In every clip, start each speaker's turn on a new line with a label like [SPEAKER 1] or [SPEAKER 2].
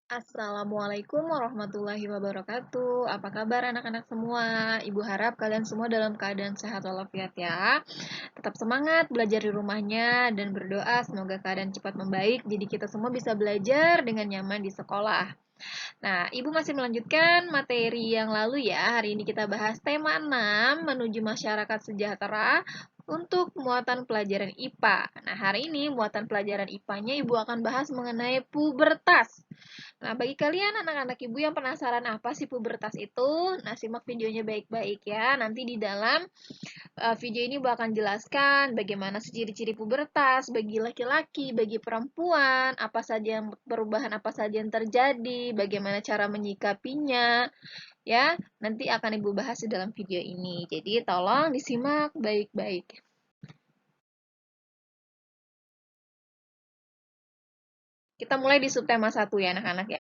[SPEAKER 1] Assalamualaikum warahmatullahi wabarakatuh. Apa kabar anak-anak semua? Ibu harap kalian semua dalam keadaan sehat walafiat ya. Tetap semangat belajar di rumahnya dan berdoa semoga keadaan cepat membaik jadi kita semua bisa belajar dengan nyaman di sekolah. Nah, Ibu masih melanjutkan materi yang lalu ya. Hari ini kita bahas tema 6 menuju masyarakat sejahtera untuk muatan pelajaran IPA. Nah, hari ini muatan pelajaran IPA-nya Ibu akan bahas mengenai pubertas. Nah, bagi kalian anak-anak ibu yang penasaran apa sih pubertas itu, nah simak videonya baik-baik ya. Nanti di dalam video ini ibu akan jelaskan bagaimana ciri-ciri pubertas bagi laki-laki, bagi perempuan, apa saja yang perubahan apa saja yang terjadi, bagaimana cara menyikapinya, ya. Nanti akan ibu bahas di dalam video ini. Jadi tolong disimak baik-baik. Kita mulai di subtema 1 ya anak-anak ya.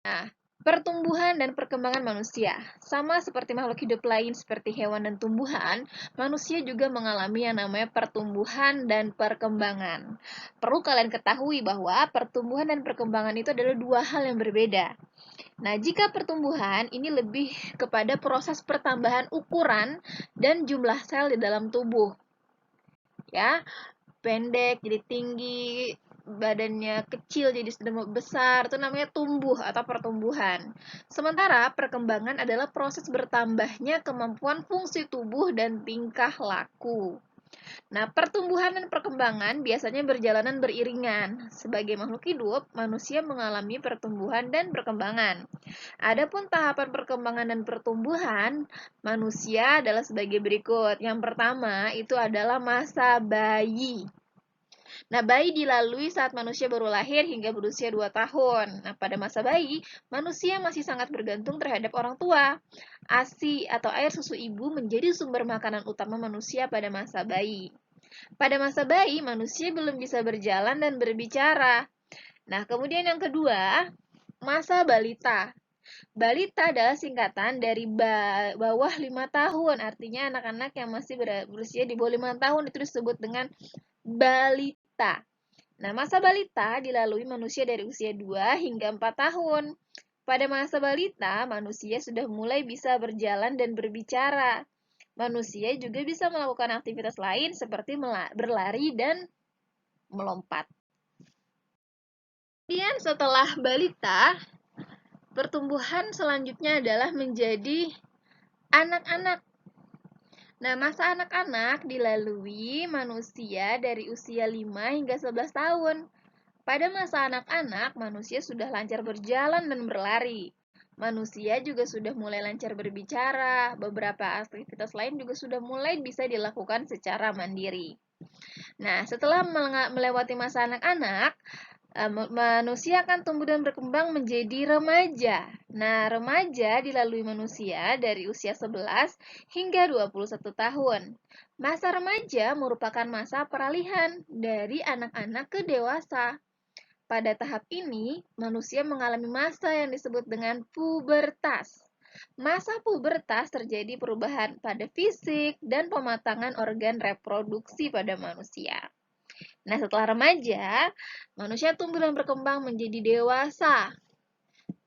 [SPEAKER 1] Nah, pertumbuhan dan perkembangan manusia. Sama seperti makhluk hidup lain seperti hewan dan tumbuhan, manusia juga mengalami yang namanya pertumbuhan dan perkembangan. Perlu kalian ketahui bahwa pertumbuhan dan perkembangan itu adalah dua hal yang berbeda. Nah, jika pertumbuhan ini lebih kepada proses pertambahan ukuran dan jumlah sel di dalam tubuh. Ya, pendek jadi tinggi, badannya kecil jadi sedang besar, itu namanya tumbuh atau pertumbuhan. Sementara perkembangan adalah proses bertambahnya kemampuan fungsi tubuh dan tingkah laku. Nah, pertumbuhan dan perkembangan biasanya berjalanan beriringan. Sebagai makhluk hidup, manusia mengalami pertumbuhan dan perkembangan. Adapun tahapan perkembangan dan pertumbuhan manusia adalah sebagai berikut. Yang pertama itu adalah masa bayi. Nah, bayi dilalui saat manusia baru lahir hingga berusia 2 tahun. Nah, pada masa bayi, manusia masih sangat bergantung terhadap orang tua. ASI atau air susu ibu menjadi sumber makanan utama manusia pada masa bayi. Pada masa bayi, manusia belum bisa berjalan dan berbicara. Nah, kemudian yang kedua, masa balita. Balita adalah singkatan dari bawah 5 tahun, artinya anak-anak yang masih berusia di bawah 5 tahun itu disebut dengan balita. Nah, masa balita dilalui manusia dari usia 2 hingga 4 tahun. Pada masa balita, manusia sudah mulai bisa berjalan dan berbicara. Manusia juga bisa melakukan aktivitas lain seperti berlari dan melompat. Kemudian setelah balita, pertumbuhan selanjutnya adalah menjadi anak-anak. Nah, masa anak-anak dilalui manusia dari usia 5 hingga 11 tahun. Pada masa anak-anak, manusia sudah lancar berjalan dan berlari. Manusia juga sudah mulai lancar berbicara. Beberapa aktivitas lain juga sudah mulai bisa dilakukan secara mandiri. Nah, setelah melewati masa anak-anak, manusia akan tumbuh dan berkembang menjadi remaja. Nah, remaja dilalui manusia dari usia 11 hingga 21 tahun. Masa remaja merupakan masa peralihan dari anak-anak ke dewasa. Pada tahap ini, manusia mengalami masa yang disebut dengan pubertas. Masa pubertas terjadi perubahan pada fisik dan pematangan organ reproduksi pada manusia. Nah, setelah remaja, manusia tumbuh dan berkembang menjadi dewasa.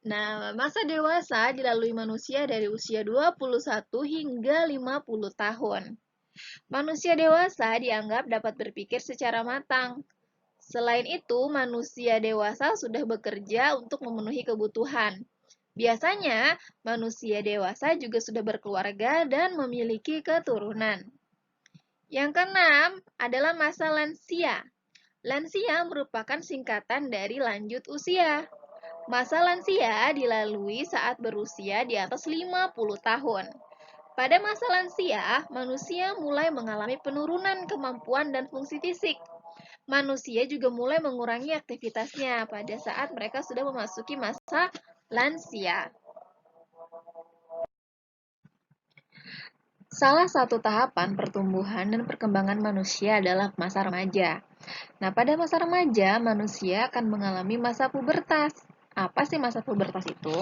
[SPEAKER 1] Nah, masa dewasa dilalui manusia dari usia 21 hingga 50 tahun. Manusia dewasa dianggap dapat berpikir secara matang. Selain itu, manusia dewasa sudah bekerja untuk memenuhi kebutuhan. Biasanya, manusia dewasa juga sudah berkeluarga dan memiliki keturunan. Yang keenam adalah masa lansia. Lansia merupakan singkatan dari lanjut usia. Masa lansia dilalui saat berusia di atas 50 tahun. Pada masa lansia, manusia mulai mengalami penurunan kemampuan dan fungsi fisik. Manusia juga mulai mengurangi aktivitasnya pada saat mereka sudah memasuki masa lansia. Salah satu tahapan pertumbuhan dan perkembangan manusia adalah masa remaja. Nah, pada masa remaja, manusia akan mengalami masa pubertas. Apa sih masa pubertas itu?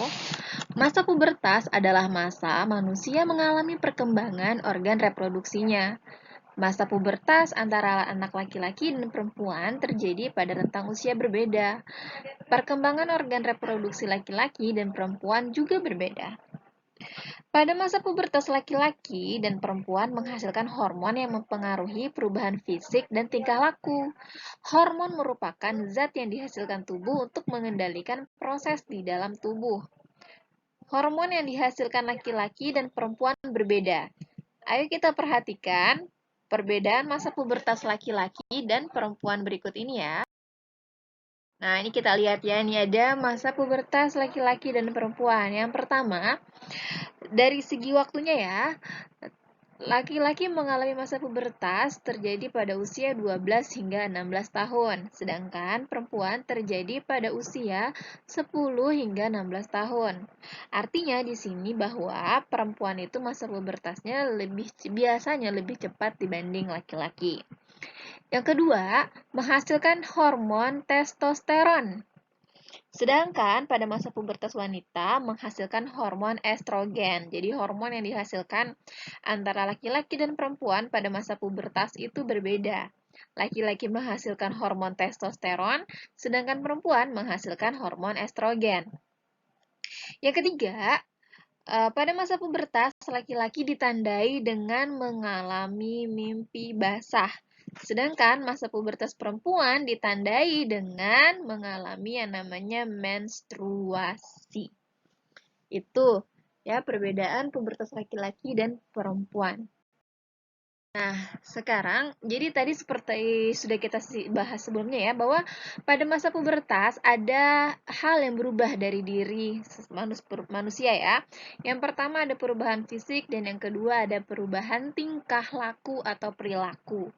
[SPEAKER 1] Masa pubertas adalah masa manusia mengalami perkembangan organ reproduksinya. Masa pubertas antara anak laki-laki dan perempuan terjadi pada rentang usia berbeda. Perkembangan organ reproduksi laki-laki dan perempuan juga berbeda. Pada masa pubertas laki-laki dan perempuan menghasilkan hormon yang mempengaruhi perubahan fisik dan tingkah laku. Hormon merupakan zat yang dihasilkan tubuh untuk mengendalikan proses di dalam tubuh. Hormon yang dihasilkan laki-laki dan perempuan berbeda. Ayo kita perhatikan perbedaan masa pubertas laki-laki dan perempuan berikut ini ya. Nah, ini kita lihat ya, ini ada masa pubertas laki-laki dan perempuan. Yang pertama, dari segi waktunya ya, laki-laki mengalami masa pubertas terjadi pada usia 12 hingga 16 tahun, sedangkan perempuan terjadi pada usia 10 hingga 16 tahun. Artinya di sini bahwa perempuan itu masa pubertasnya biasanya lebih cepat dibanding laki-laki. Yang kedua, menghasilkan hormon testosteron. Sedangkan pada masa pubertas wanita menghasilkan hormon estrogen. Jadi hormon yang dihasilkan antara laki-laki dan perempuan pada masa pubertas itu berbeda. Laki-laki menghasilkan hormon testosteron, sedangkan perempuan menghasilkan hormon estrogen. Yang ketiga, pada masa pubertas, laki-laki ditandai dengan mengalami mimpi basah. Sedangkan masa pubertas perempuan ditandai dengan mengalami yang namanya menstruasi. Itu ya perbedaan pubertas laki-laki dan perempuan. Nah, sekarang, jadi tadi seperti sudah kita bahas sebelumnya ya, bahwa pada masa pubertas ada hal yang berubah dari diri manusia ya. Yang pertama ada perubahan fisik dan yang kedua ada perubahan tingkah laku atau perilaku.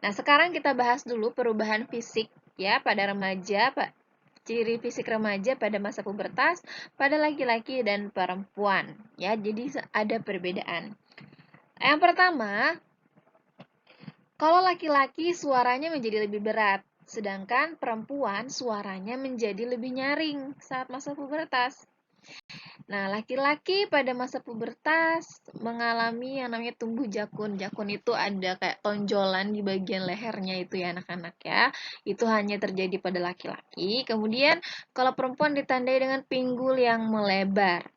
[SPEAKER 1] Nah, sekarang kita bahas dulu perubahan fisik ya pada remaja, ciri fisik remaja pada masa pubertas pada laki-laki dan perempuan ya. Jadi ada perbedaan. Yang pertama, kalau laki-laki suaranya menjadi lebih berat, sedangkan perempuan suaranya menjadi lebih nyaring saat masa pubertas. Nah, laki-laki pada masa pubertas mengalami yang namanya tumbuh jakun. Jakun itu ada kayak tonjolan di bagian lehernya itu ya anak-anak ya. Itu hanya terjadi pada laki-laki. Kemudian kalau perempuan ditandai dengan pinggul yang melebar.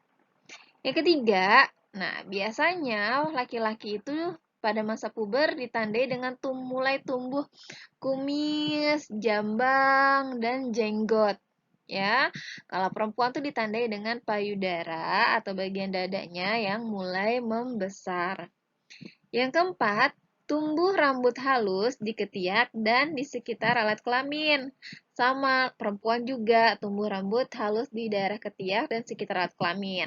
[SPEAKER 1] Yang ketiga, nah biasanya laki-laki itu pada masa puber ditandai dengan mulai tumbuh kumis, jambang, dan jenggot. Ya, kalau perempuan tuh ditandai dengan payudara atau bagian dadanya yang mulai membesar. Yang keempat, tumbuh rambut halus di ketiak dan di sekitar alat kelamin. Sama, perempuan juga tumbuh rambut halus di daerah ketiak dan sekitar alat kelamin.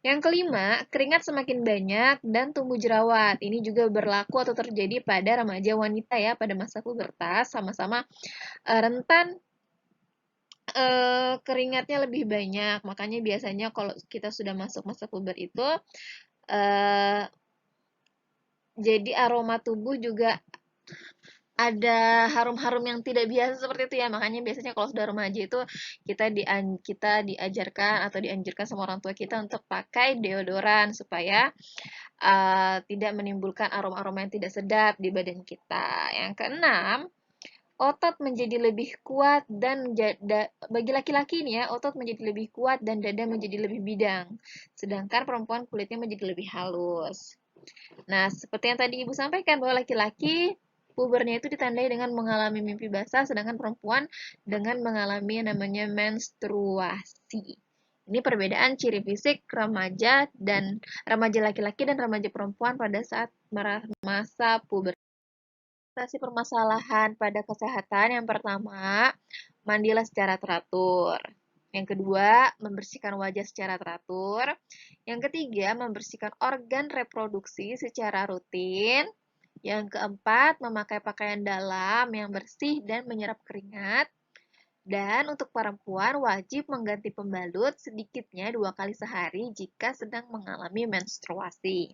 [SPEAKER 1] Yang kelima, keringat semakin banyak dan tumbuh jerawat. Ini juga berlaku atau terjadi pada remaja wanita ya pada masa pubertas, sama-sama rentan keringatnya lebih banyak. Makanya biasanya kalau kita sudah masuk masa puber itu jadi aroma tubuh juga ada harum-harum yang tidak biasa seperti itu ya. Makanya biasanya kalau sudah remaja itu kita diajarkan atau dianjurkan sama orang tua kita untuk pakai deodoran supaya tidak menimbulkan aroma-aroma yang tidak sedap di badan kita. Yang keenam, otot menjadi lebih kuat dan bagi laki-laki ini ya, otot menjadi lebih kuat dan dada menjadi lebih bidang. Sedangkan perempuan kulitnya menjadi lebih halus. Nah, seperti yang tadi Ibu sampaikan bahwa laki-laki pubernya itu ditandai dengan mengalami mimpi basah, sedangkan perempuan dengan mengalami yang namanya menstruasi. Ini perbedaan ciri fisik remaja laki-laki dan remaja perempuan pada saat masa pubertas. Atasi permasalahan pada kesehatan yang pertama, mandilah secara teratur. Yang kedua, membersihkan wajah secara teratur. Yang ketiga, membersihkan organ reproduksi secara rutin. Yang keempat, memakai pakaian dalam yang bersih dan menyerap keringat. Dan untuk perempuan wajib mengganti pembalut sedikitnya 2 kali sehari jika sedang mengalami menstruasi.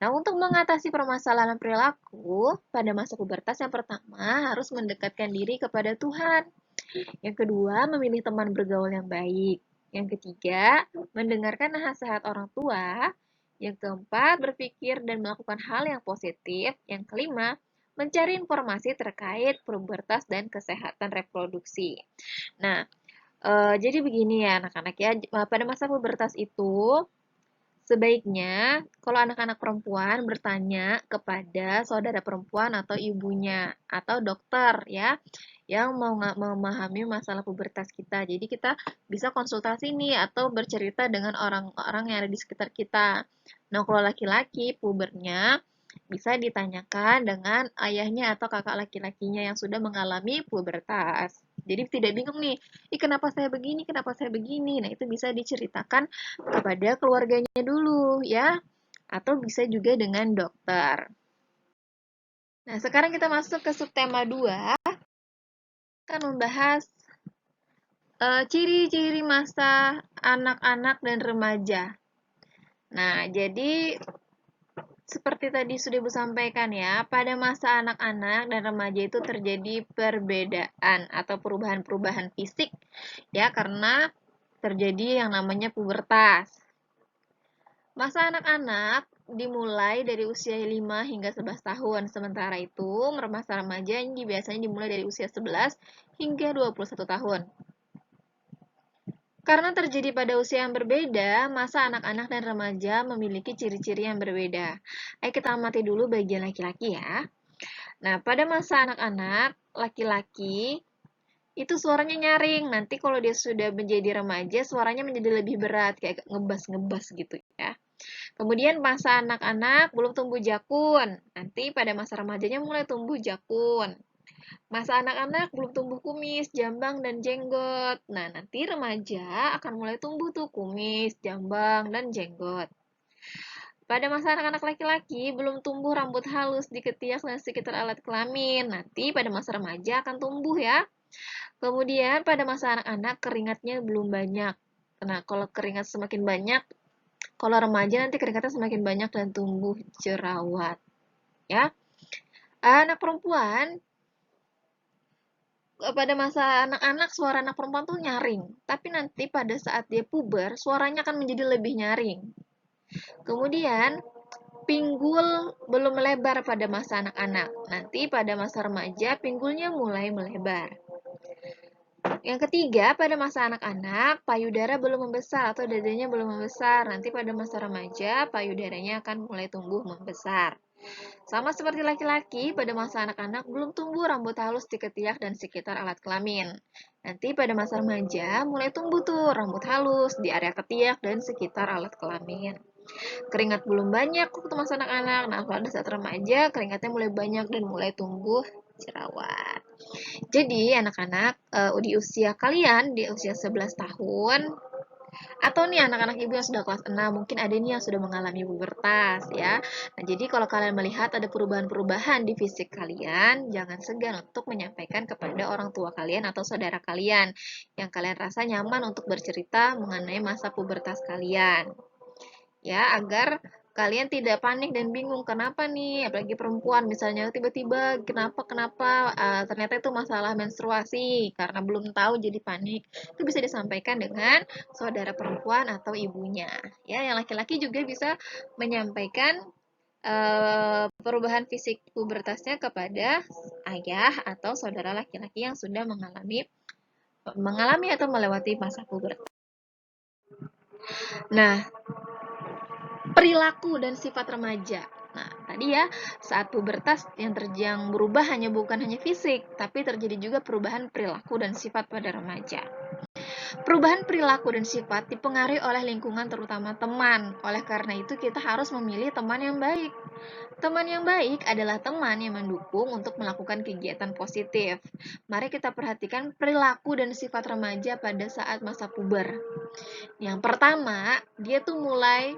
[SPEAKER 1] Nah, untuk mengatasi permasalahan perilaku pada masa pubertas yang pertama harus mendekatkan diri kepada Tuhan. Yang kedua, memilih teman bergaul yang baik. Yang ketiga, mendengarkan nasihat orang tua. Yang keempat, berpikir dan melakukan hal yang positif. Yang kelima, mencari informasi terkait pubertas dan kesehatan reproduksi. Nah, jadi begini ya anak-anak ya, pada masa pubertas itu sebaiknya kalau anak-anak perempuan bertanya kepada saudara perempuan atau ibunya atau dokter ya yang mau memahami masalah pubertas kita. Jadi kita bisa konsultasi nih atau bercerita dengan orang-orang yang ada di sekitar kita. Nah, kalau laki-laki pubernya bisa ditanyakan dengan ayahnya atau kakak laki-lakinya yang sudah mengalami pubertas. Jadi tidak bingung nih, kenapa saya begini, kenapa saya begini. Nah, itu bisa diceritakan kepada keluarganya dulu ya, atau bisa juga dengan dokter. Nah, sekarang kita masuk ke subtema 2, akan membahas ciri-ciri masa anak-anak dan remaja. Nah, jadi seperti tadi sudah Ibu sampaikan ya, pada masa anak-anak dan remaja itu terjadi perbedaan atau perubahan-perubahan fisik ya karena terjadi yang namanya pubertas. Masa anak-anak dimulai dari usia 5 hingga 11 tahun, sementara itu masa remaja ini biasanya dimulai dari usia 11 hingga 21 tahun. Karena terjadi pada usia yang berbeda, masa anak-anak dan remaja memiliki ciri-ciri yang berbeda. Ayo kita amati dulu bagian laki-laki ya. Nah, pada masa anak-anak, laki-laki itu suaranya nyaring. Nanti kalau dia sudah menjadi remaja, suaranya menjadi lebih berat, kayak ngebas-ngebas gitu ya. Kemudian masa anak-anak belum tumbuh jakun. Nanti pada masa remajanya mulai tumbuh jakun. Masa anak-anak belum tumbuh kumis, jambang, dan jenggot. Nah, nanti remaja akan mulai tumbuh tuh kumis, jambang, dan jenggot. Pada masa anak-anak laki-laki, belum tumbuh rambut halus di ketiak dan sekitar alat kelamin. Nanti pada masa remaja akan tumbuh ya. Kemudian pada masa anak-anak, keringatnya belum banyak. Nah, kalau keringat semakin banyak, kalau remaja nanti keringatnya semakin banyak dan tumbuh jerawat. Ya. Anak perempuan pada masa anak-anak suara anak perempuan tuh nyaring, tapi nanti pada saat dia puber suaranya akan menjadi lebih nyaring. Kemudian pinggul belum melebar pada masa anak-anak. Nanti pada masa remaja pinggulnya mulai melebar. Yang ketiga, pada masa anak-anak payudara belum membesar atau dadanya belum membesar. Nanti pada masa remaja payudaranya akan mulai tumbuh membesar. Sama seperti laki-laki, pada masa anak-anak belum tumbuh rambut halus di ketiak dan sekitar alat kelamin. Nanti pada masa remaja mulai tumbuh tuh rambut halus di area ketiak dan sekitar alat kelamin. Keringat belum banyak waktu masa anak-anak. Nah, pada saat remaja keringatnya mulai banyak dan mulai tumbuh jerawat. Jadi, anak-anak di usia kalian di usia 11 tahun atau nih anak-anak ibu yang sudah kelas 6, mungkin ada nih yang sudah mengalami pubertas ya. Nah, jadi kalau kalian melihat ada perubahan-perubahan di fisik kalian, jangan segan untuk menyampaikan kepada orang tua kalian atau saudara kalian yang kalian rasa nyaman untuk bercerita mengenai masa pubertas kalian. Ya, agar kalian tidak panik dan bingung kenapa nih, apalagi perempuan misalnya tiba-tiba kenapa ternyata itu masalah menstruasi karena belum tahu jadi panik. Itu bisa disampaikan dengan saudara perempuan atau ibunya. Ya, yang laki-laki juga bisa menyampaikan perubahan fisik pubertasnya kepada ayah atau saudara laki-laki yang sudah mengalami atau melewati masa pubertas. Nah, perilaku dan sifat remaja. Nah, tadi ya, saat pubertas yang berubah bukan hanya fisik, tapi terjadi juga perubahan perilaku dan sifat pada remaja. Perubahan perilaku dan sifat dipengaruhi oleh lingkungan terutama teman. Oleh karena itu kita harus memilih teman yang baik. Teman yang baik adalah teman yang mendukung untuk melakukan kegiatan positif. Mari kita perhatikan perilaku dan sifat remaja pada saat masa puber. Yang pertama, dia tuh mulai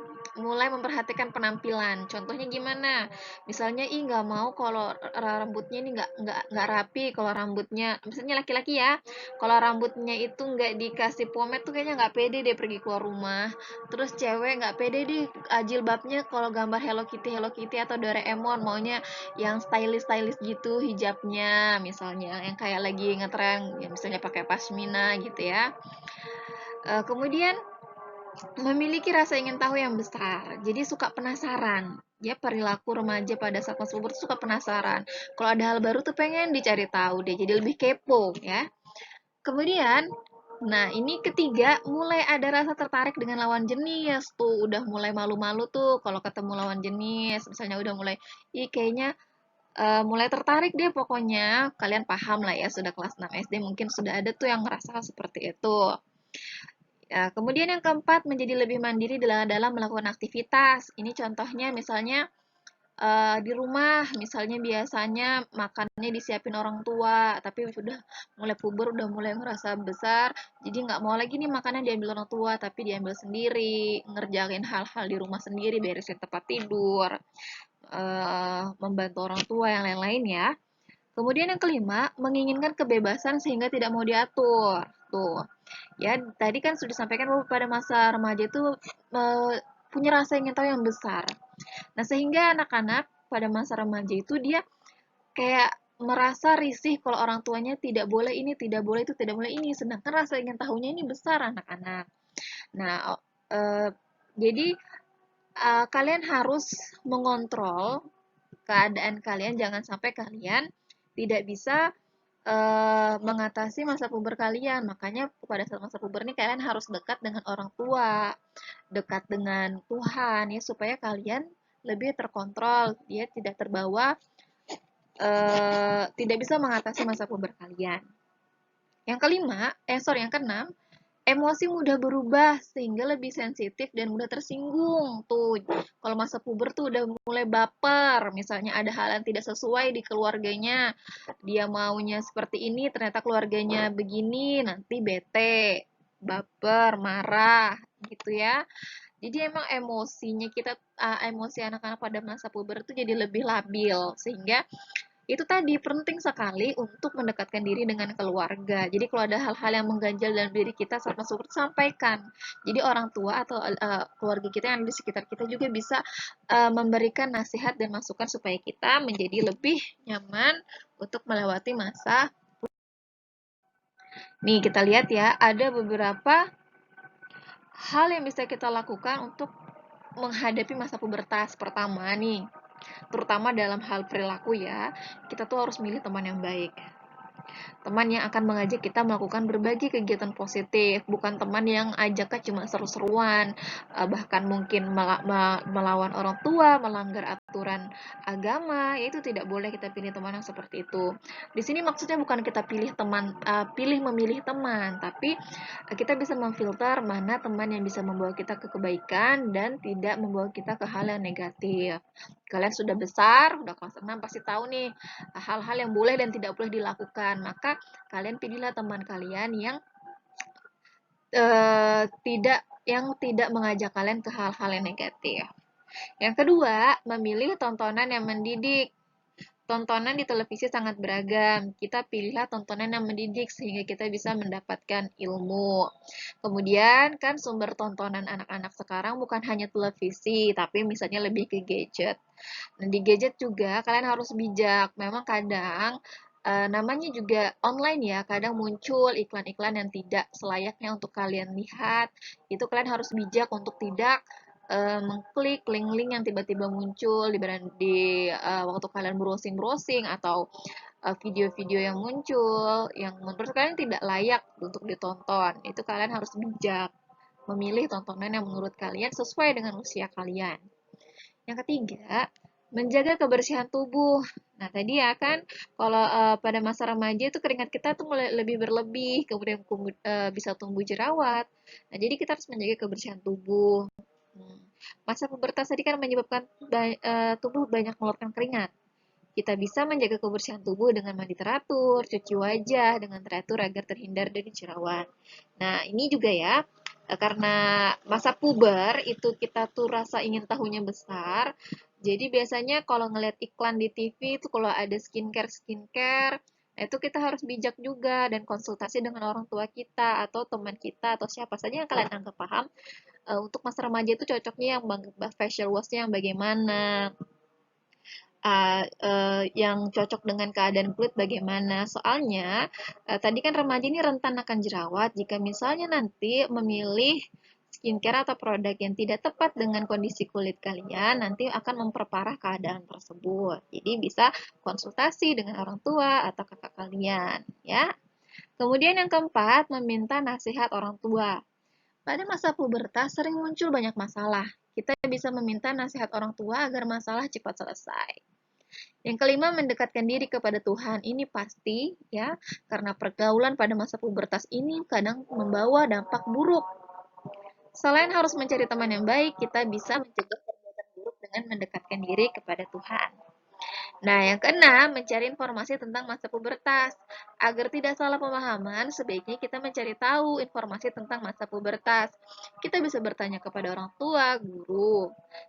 [SPEAKER 1] memperhatikan penampilan. Contohnya gimana? Misalnya, nggak mau kalau rambutnya ini nggak rapi. Kalau rambutnya, misalnya laki-laki ya, kalau rambutnya itu nggak dikasih pomade tuh kayaknya nggak pede deh pergi keluar rumah. Terus cewek nggak pede deh jilbabnya kalau gambar Hello Kitty atau Doraemon, maunya yang stylish gitu hijabnya, misalnya yang kayak lagi ngetren, ya misalnya pakai pashmina gitu ya. Kemudian memiliki rasa ingin tahu yang besar. Jadi suka penasaran. Ya, perilaku remaja pada saat masa puber suka penasaran. Kalau ada hal baru tuh pengen dicari tahu deh. Jadi lebih kepo ya. Kemudian, nah ini ketiga, mulai ada rasa tertarik dengan lawan jenis tuh, udah mulai malu-malu tuh kalau ketemu lawan jenis, misalnya udah mulai, ih kayaknya mulai tertarik deh pokoknya, kalian paham lah ya, sudah kelas 6 SD mungkin sudah ada tuh yang ngerasa seperti itu. Ya, kemudian yang keempat, menjadi lebih mandiri dalam melakukan aktivitas. Ini contohnya misalnya di rumah, misalnya biasanya makannya disiapin orang tua, tapi sudah mulai puber, udah mulai merasa besar, jadi nggak mau lagi nih makanan diambil orang tua, tapi diambil sendiri, ngerjain hal-hal di rumah sendiri, beresin tempat tidur, membantu orang tua, yang lain-lain ya. Kemudian yang kelima, menginginkan kebebasan sehingga tidak mau diatur. Tuh, ya tadi kan sudah disampaikan bahwa pada masa remaja itu punya rasa ingin tahu yang besar. Nah, sehingga anak-anak pada masa remaja itu dia kayak merasa risih kalau orang tuanya tidak boleh ini, tidak boleh itu, tidak boleh ini. Sedangkan rasa ingin tahunya ini besar anak-anak. Nah, eh, jadi kalian harus mengontrol keadaan kalian, jangan sampai kalian tidak bisa mengatasi masa puber kalian. Makanya pada saat masa puber ini kalian harus dekat dengan orang tua, dekat dengan Tuhan ya supaya kalian lebih terkontrol, dia tidak terbawa, tidak bisa mengatasi masa puber kalian. Yang kelima, yang keenam, emosi mudah berubah sehingga lebih sensitif dan mudah tersinggung. Tuh, kalau masa puber tuh udah mulai baper, misalnya ada hal yang tidak sesuai di keluarganya, dia maunya seperti ini, ternyata keluarganya begini, nanti bete, baper, marah, gitu ya. Jadi emang emosinya kita, emosi anak-anak pada masa puber itu jadi lebih labil, sehingga itu tadi penting sekali untuk mendekatkan diri dengan keluarga. Jadi kalau ada hal-hal yang mengganjal dalam diri kita saat masuk sampaikan. Jadi orang tua atau keluarga kita yang ada di sekitar kita juga bisa memberikan nasihat dan masukan supaya kita menjadi lebih nyaman untuk melewati masa. Nih kita lihat ya, ada beberapa hal yang bisa kita lakukan untuk menghadapi masa pubertas. Pertama nih, terutama dalam hal perilaku ya, kita tuh harus milih teman yang baik. Teman yang akan mengajak kita melakukan berbagai kegiatan positif, bukan teman yang ajaknya cuma seru-seruan, bahkan mungkin melawan orang tua, melanggar aturan agama, ya itu tidak boleh kita pilih teman yang seperti itu. Di sini maksudnya bukan kita pilih teman, pilih memilih teman, tapi kita bisa memfilter mana teman yang bisa membawa kita ke kebaikan dan tidak membawa kita ke hal yang negatif. Kalian sudah besar, udah kelas 6 pasti tahu nih hal-hal yang boleh dan tidak boleh dilakukan. Maka kalian pilihlah teman kalian yang tidak mengajak kalian ke hal-hal yang negatif. Yang kedua, memilih tontonan yang mendidik. Tontonan di televisi sangat beragam. Kita pilihlah tontonan yang mendidik sehingga kita bisa mendapatkan ilmu. Kemudian kan sumber tontonan anak-anak sekarang bukan hanya televisi, tapi misalnya lebih ke gadget. Nah, di gadget juga kalian harus bijak. Memang kadang namanya juga online ya, kadang muncul iklan-iklan yang tidak selayaknya untuk kalian lihat. Itu kalian harus bijak untuk tidak mengklik link-link yang tiba-tiba muncul di waktu kalian browsing-browsing atau video-video yang muncul yang menurut kalian tidak layak untuk ditonton. Itu kalian harus bijak memilih tontonan yang menurut kalian sesuai dengan usia kalian. Yang ketiga, menjaga kebersihan tubuh. Nah, tadi ya kan, kalau pada masa remaja itu keringat kita tuh mulai lebih berlebih, kemudian bisa tumbuh jerawat. Nah, jadi kita harus menjaga kebersihan tubuh. Hmm. Masa pubertas tadi kan menyebabkan tubuh banyak mengeluarkan keringat. Kita bisa menjaga kebersihan tubuh dengan mandi teratur, cuci wajah dengan teratur agar terhindar dari jerawat. Nah, ini juga ya, karena masa puber itu kita tuh rasa ingin tahunya besar. Jadi biasanya kalau ngeliat iklan di TV itu kalau ada skincare, nah itu kita harus bijak juga dan konsultasi dengan orang tua kita atau teman kita atau siapa saja yang kalian anggap paham untuk masa remaja itu cocoknya yang facial wash-nya yang bagaimana, yang cocok dengan keadaan kulit bagaimana. Soalnya tadi kan remaja ini rentan akan jerawat. Jika misalnya nanti memilih skincare atau produk yang tidak tepat dengan kondisi kulit kalian, nanti akan memperparah keadaan tersebut. Jadi bisa konsultasi dengan orang tua atau kakak kalian, ya. Kemudian yang keempat, meminta nasihat orang tua. Pada masa pubertas sering muncul banyak masalah. Kita bisa meminta nasihat orang tua agar masalah cepat selesai. Yang kelima, mendekatkan diri kepada Tuhan. Ini pasti ya, karena pergaulan pada masa pubertas ini kadang membawa dampak buruk. Selain harus mencari teman yang baik, kita bisa mencegah perbuatan buruk dengan mendekatkan diri kepada Tuhan. Nah, yang keenam, mencari informasi tentang masa pubertas. Agar tidak salah pemahaman, sebaiknya kita mencari tahu informasi tentang masa pubertas. Kita bisa bertanya kepada orang tua, guru.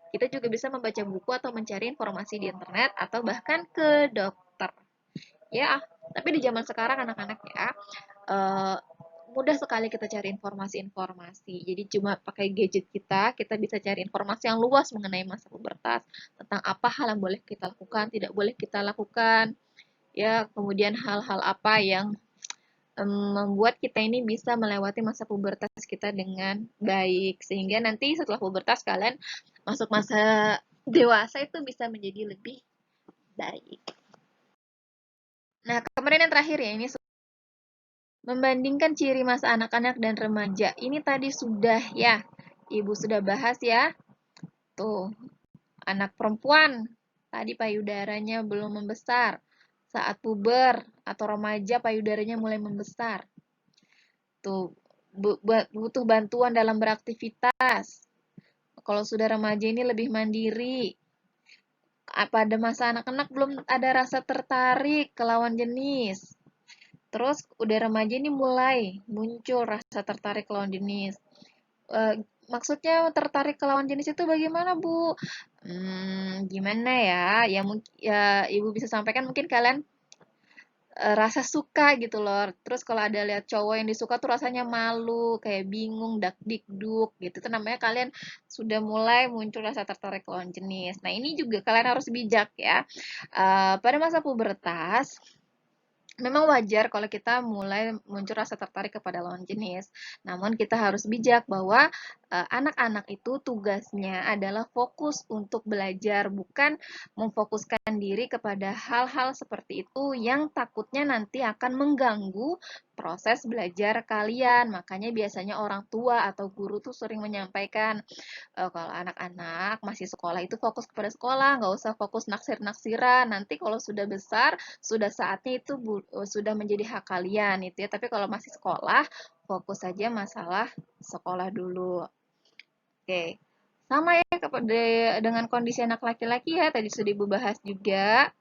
[SPEAKER 1] Kita juga bisa membaca buku atau mencari informasi di internet atau bahkan ke dokter. Ya, tapi di zaman sekarang anak-anak ya, mudah sekali kita cari informasi-informasi. Jadi cuma pakai gadget kita bisa cari informasi yang luas mengenai masa pubertas, tentang apa hal yang boleh kita lakukan, tidak boleh kita lakukan, ya, kemudian hal-hal apa yang membuat kita ini bisa melewati masa pubertas kita dengan baik, sehingga nanti setelah pubertas kalian masuk masa dewasa itu bisa menjadi lebih baik. Nah, kemudian yang terakhir ya, ini membandingkan ciri masa anak-anak dan remaja. Ini tadi sudah ya, Ibu sudah bahas ya. Tuh, anak perempuan, tadi payudaranya belum membesar. Saat puber atau remaja payudaranya mulai membesar. Tuh, butuh bantuan dalam beraktivitas. Kalau sudah remaja ini lebih mandiri. Pada masa anak-anak belum ada rasa tertarik ke lawan jenis. Terus udah remaja ini mulai muncul rasa tertarik ke lawan jenis. Maksudnya tertarik ke lawan jenis itu bagaimana, Bu? Gimana ya? Ya, Ibu bisa sampaikan mungkin kalian rasa suka gitu loh. Terus kalau ada lihat cowok yang disuka tuh rasanya malu, kayak bingung, dak-dikduk gitu. Itu namanya kalian sudah mulai muncul rasa tertarik ke lawan jenis. Nah, ini juga kalian harus bijak ya. Pada masa pubertas, memang wajar kalau kita mulai muncul rasa tertarik kepada lawan jenis. Namun kita harus bijak bahwa anak-anak itu tugasnya adalah fokus untuk belajar, bukan memfokuskan diri kepada hal-hal seperti itu yang takutnya nanti akan mengganggu proses belajar kalian. Makanya biasanya orang tua atau guru tuh sering menyampaikan, kalau anak-anak masih sekolah itu fokus kepada sekolah, nggak usah fokus naksir-naksiran. Nanti kalau sudah besar, sudah saatnya itu sudah menjadi hak kalian itu ya. Tapi kalau masih sekolah, fokus saja masalah sekolah dulu. Oke. Sama ya kepada dengan kondisi anak laki-laki ya, tadi sudah dibahas juga.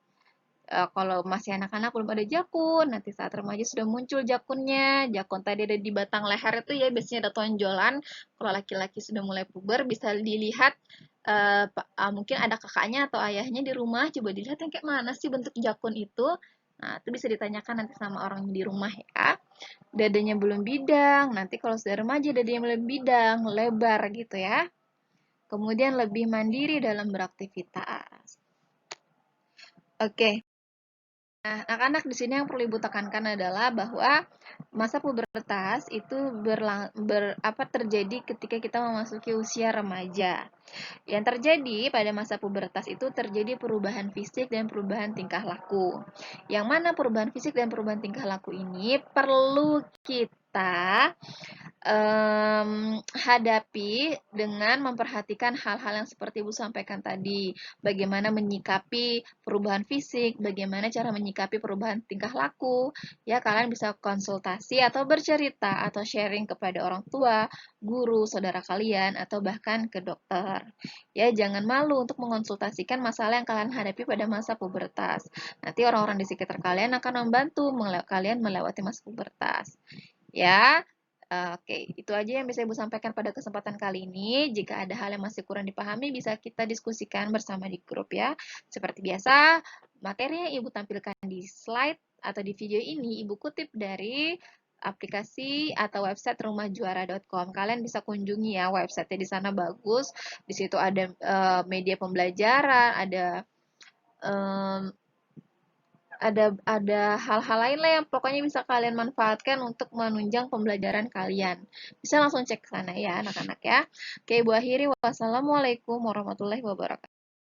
[SPEAKER 1] Kalau masih anak-anak belum ada jakun, nanti saat remaja sudah muncul jakunnya. Jakun tadi ada di batang leher itu ya, biasanya ada tonjolan. Kalau laki-laki sudah mulai puber, bisa dilihat mungkin ada kakaknya atau ayahnya di rumah, coba dilihat yang kayak mana sih bentuk jakun itu. Nah, itu bisa ditanyakan nanti sama orang di rumah ya. Dadanya belum bidang, nanti kalau sudah remaja dadanya belum bidang, lebar gitu ya. Kemudian lebih mandiri dalam beraktivitas. Oke. Nah, anak-anak di sini yang perlu Ibu tekankan adalah bahwa masa pubertas itu terjadi ketika kita memasuki usia remaja. Yang terjadi pada masa pubertas itu terjadi perubahan fisik dan perubahan tingkah laku. Yang mana perubahan fisik dan perubahan tingkah laku ini perlu kita hadapi dengan memperhatikan hal-hal yang seperti Ibu sampaikan tadi. Bagaimana menyikapi perubahan fisik, bagaimana cara menyikapi perubahan tingkah laku. Ya, kalian bisa konsultasi atau bercerita atau sharing kepada orang tua, guru, saudara kalian, atau bahkan ke dokter. Ya, jangan malu untuk mengonsultasikan masalah yang kalian hadapi pada masa pubertas. Nanti orang-orang di sekitar kalian akan membantu kalian melewati masa pubertas. Ya, oke, itu aja yang bisa Ibu sampaikan pada kesempatan kali ini. Jika ada hal yang masih kurang dipahami, bisa kita diskusikan bersama di grup ya. Seperti biasa, materi yang Ibu tampilkan di slide atau di video ini, Ibu kutip dari aplikasi atau website rumahjuara.com. Kalian bisa kunjungi ya website-nya, di sana bagus. Di situ ada media pembelajaran, ada hal-hal lain lah yang pokoknya bisa kalian manfaatkan untuk menunjang pembelajaran kalian. Bisa langsung cek ke sana ya anak-anak ya. Oke, ibu akhiri, wassalamualaikum warahmatullahi wabarakatuh.